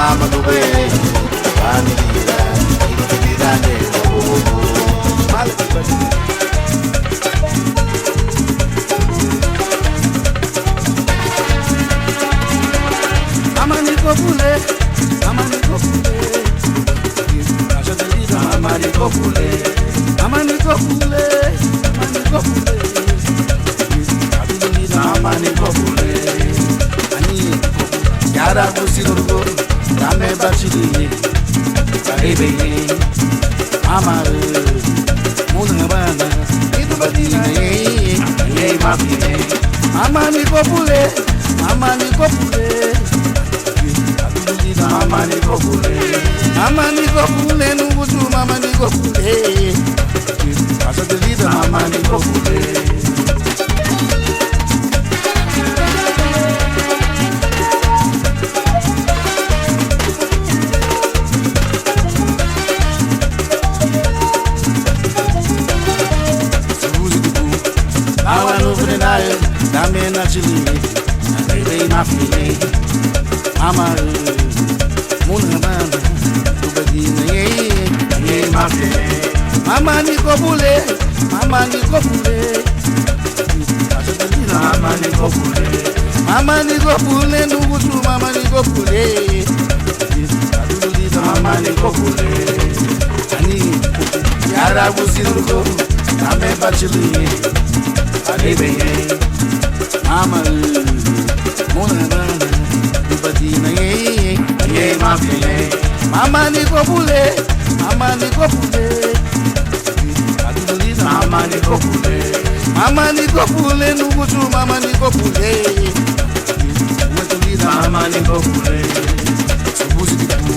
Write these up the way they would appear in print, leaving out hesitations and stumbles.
Mama, Aragusirugo, Dame Bachili, Baby, Mama, Munabana, Idubadina, Yay, Mafia, Mama Nicopule, Mama Nicopule, Mama Nicopule, Mama Nicopule, Nubutu, Mama Nicopule, Pasa de vida, Mama Nicopule. Dame na chili, baby na fili, mama, muna banda, tubadina ye ma fili, mama ni kopule, mama ni kopule, mama ni kopule, mama ni kopule, nubutu mama ni kopule, mama ni kopule, ani yara busirugo, dame bachili, baby. Mama, Mona, Badina, ye, Mafia, Mama Nicopule, Mama Nicopule, Mama Nicopule, Mama Nicopule, Nubutu, Mama Nicopule, Mama Nicopule, Subuzi di Pu,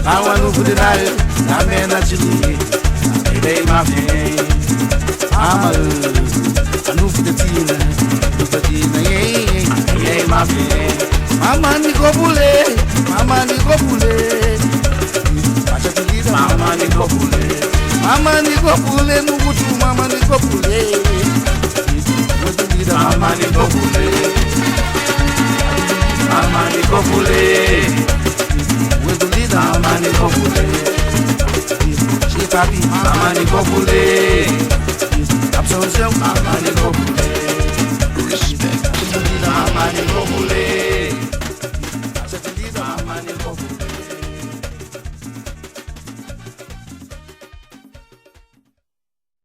Awa Nubudinayo, Namena Chili, Baby Mafia, Mama, Anufu de Tina. Mama Nicopule, Mama Nicopule, Mama Nicopule, Mama Nicopule, Nubutu, Mama Nicopule, Mama Nicopule, Mama Nicopule, Mama Nicopule, Chipapi, Mama Nicopule, Absolution, Mama Nicopule. Respect. Mama Nicopule.